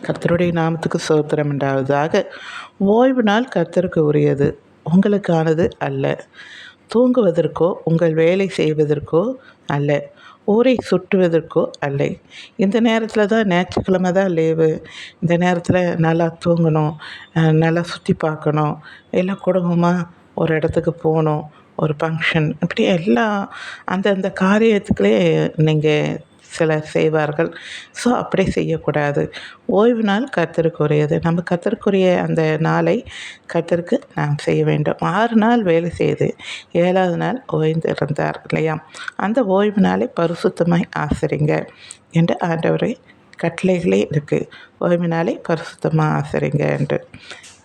கர்த்தருடைய நாமத்துக்கு ஸ்தோத்திரம் உண்டாவதாக. ஓய்வு நாள் கர்த்தருக்கு உரியது, உங்களுக்கானது அல்ல. தூங்குவதற்கோ உங்கள் வேலை செய்வதற்கோ அல்ல, ஊரை சுற்றுவதற்கோ அல்ல. இந்த நேரத்தில் தான், ஞாயிற்றுக்கிழமை தான் லீவு. இந்த நேரத்தில் நல்லா தூங்கணும், நல்லா சுற்றி பார்க்கணும், எல்லாம் குடும்பமாக ஒரு இடத்துக்கு போகணும், ஒரு ஃபங்க்ஷன், இப்படி எல்லாம் அந்தந்த காரியத்துக்களே நீங்கள் சிலர் செய்வார்கள். ஸோ அப்படி செய்யக்கூடாது. ஓய்வு நாள் கர்த்தருக்குரியது. நம்ம கர்த்தருக்குரிய அந்த நாளை கர்த்தருக்கு நாம் செய்ய வேண்டும். 6 நாள் வேலை செய்து 7வது நாள் ஓய்ந்திருந்தார் இல்லையா? அந்த ஓய்வு நாளை பரிசுத்தமாய் ஆசரிங்க என்று ஆண்டவரை கட்டளைகளே இருக்குது. ஓய்வு நாளை பரிசுத்தமாக ஆசரிங்க என்று.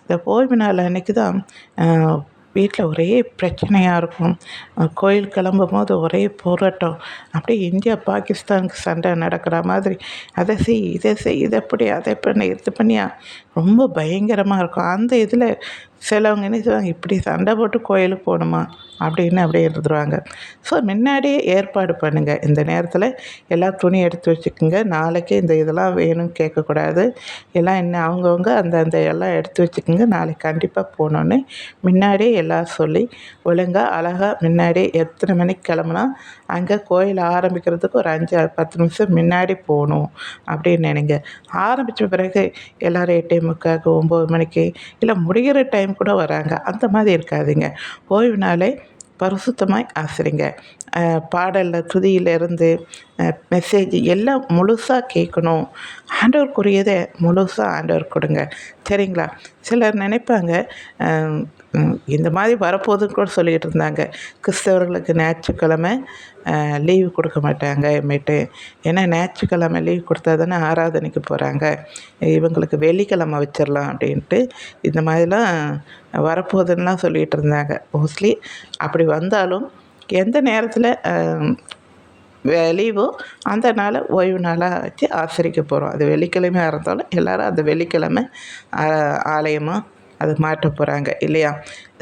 இந்த ஓய்வு நாள் அன்றைக்கி தான் வீட்டில் ஒரே பிரச்சனையாக இருக்கும். கோயில் கிளம்பும்போது ஒரே போராட்டம். அப்படியே இந்தியா பாகிஸ்தானுக்கு சண்டை நடக்கிற மாதிரி, அதை செய், இதை செய், இதை எப்படி, அதை பண்ணி, இது பண்ணியா, ரொம்ப பயங்கரமாக இருக்கும். அந்த இதில் சிலவங்க என்ன செய்வாங்க, இப்படி சண்டை போட்டு கோயிலுக்கு போகணுமா அப்படின்னு அப்படியே இருந்துருவாங்க. ஸோ முன்னாடியே ஏற்பாடு பண்ணுங்கள். இந்த நேரத்தில் எல்லா துணி எடுத்து வச்சுக்கோங்க. நாளைக்கு இந்த இதெல்லாம் வேணும்னு கேட்கக்கூடாது. எல்லாம் என்ன அவங்கவுங்க அந்த எல்லாம் எடுத்து வச்சுக்கோங்க. நாளைக்கு கண்டிப்பாக போகணுன்னு முன்னாடியே எல்லாம் சொல்லி ஒழுங்காக அழகாக முன்னாடியே எத்தனை மணிக்கு கிளம்புனா அங்கே கோயில் ஆரம்பிக்கிறதுக்கு ஒரு 5-10 நிமிஷம் முன்னாடி போகணும் அப்படின்னு நினைங்க. ஆரம்பித்த பிறகு எல்லோரும் 8:45 9 மணிக்கு இல்லை முடிகிற டைம் கூட வராங்க. அந்த மாதிரி இருக்காதுங்க. ஓய்வு நாளை பரிசுத்தமாய் ஆசரிங்க. பாடலில் துதியிலேருந்து மெசேஜ் எல்லாம் முழுசாக கேட்கணும். ஆண்டவருக்குரியதை முழுசாக ஆண்டவர் கொடுங்க, சரிங்களா? சிலர் நினைப்பாங்க, இந்த மாதிரி வரப்போகுதுன்னு கூட சொல்லிகிட்டு இருந்தாங்க, கிறிஸ்தவர்களுக்கு ஞாயிற்றுக்கிழமை லீவு கொடுக்க மாட்டாங்க மேட்டு. ஏன்னா ஞாயிற்றுக்கிழமை லீவ் கொடுத்தா தானே ஆராதனைக்கு போகிறாங்க, இவங்களுக்கு வெள்ளிக்கிழமை வச்சிடலாம் அப்படின்ட்டு இந்த மாதிரிலாம் வரப்போகுதுன்னெலாம் சொல்லிகிட்டு இருந்தாங்க. மோஸ்ட்லி அப்படி வந்தாலும் எந்த நேரத்தில் லீவோ அந்த நாளை ஓய்வு நாளாக வச்சு ஆசரிக்க போகிறோம். அது வெள்ளிக்கிழமையாக இருந்தாலும் எல்லோரும் அந்த வெள்ளிக்கிழமை ஆலயமாக அது மாற்ற போகிறாங்க இல்லையா?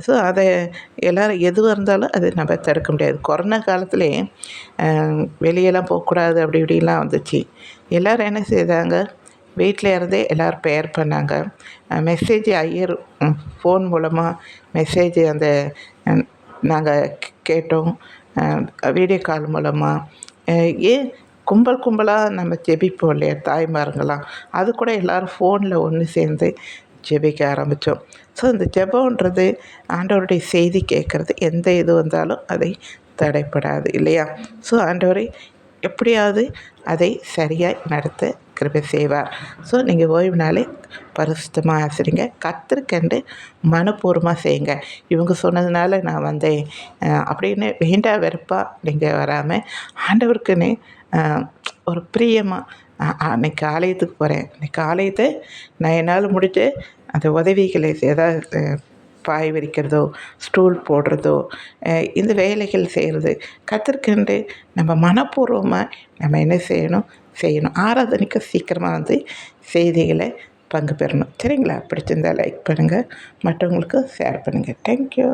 ஸோ அதை எல்லோரும் எதுவாக இருந்தாலும் அது நம்ம தடுக்க முடியாது. கொரோனா காலத்துலேயே வெளியெல்லாம் போகக்கூடாது அப்படி இப்படிலாம் வந்துச்சு. எல்லோரும் என்ன செய்தாங்க, வீட்டில் இருந்தே எல்லோரும் ப்ரேயர் பண்ணாங்க. மெசேஜ் ஐயர் ஃபோன் மூலமாக மெசேஜ் அந்த நாங்கள் கேட்டோம், வீடியோ கால் மூலமாக. ஏன் கும்பல் கும்பலாக நம்ம ஜெபிப்போம் இல்லையா தாய்மார்கள்லாம், அது கூட எல்லோரும் ஃபோனில் ஒன்று சேர்ந்து ஜெபிக்க ஆரம்பித்தோம். ஸோ இந்த ஜெபம்ன்றது ஆண்டவருடைய செய்தி கேட்குறது, எந்த இது வந்தாலும் அதை தடைப்படாது இல்லையா? ஸோ ஆண்டவரை எப்படியாவது அதை சரியாய் நடத்த கிருபை செய்வார். ஸோ நீங்கள் ஓய்வு நாளை பரிசுத்தமாக ஆசரிங்க. கர்த்தருக்கென்று மனப்பூர்வமாக செய்யுங்க. இவங்க சொன்னதுனால நான் வந்தேன் அப்படின்னு வேண்டா வெறுப்பாக நீங்கள் வராமல் ஆண்டவருக்குன்னு ஒரு பிரியமாக, அன்றைக்கி ஆலயத்துக்கு போகிறேன், இன்றைக்கி ஆலயத்தை நான் என்னால் முடிஞ்ச அந்த உதவிகளை ஏதாவது பாய் விரிக்கிறதோ, ஸ்டூல் போடுறதோ, இந்த வேலைகள் செய்கிறது கற்றுக்கண்டு நம்ம மனப்பூர்வமாக நம்ம என்ன செய்யணும். ஆராதனைக்கு சீக்கிரமாக வந்து செய்திகளை பங்கு பெறணும், சரிங்களா? பிடிச்சிருந்தால் லைக் பண்ணுங்கள், மற்றவங்களுக்கு ஷேர் பண்ணுங்கள். தேங்க்யூ.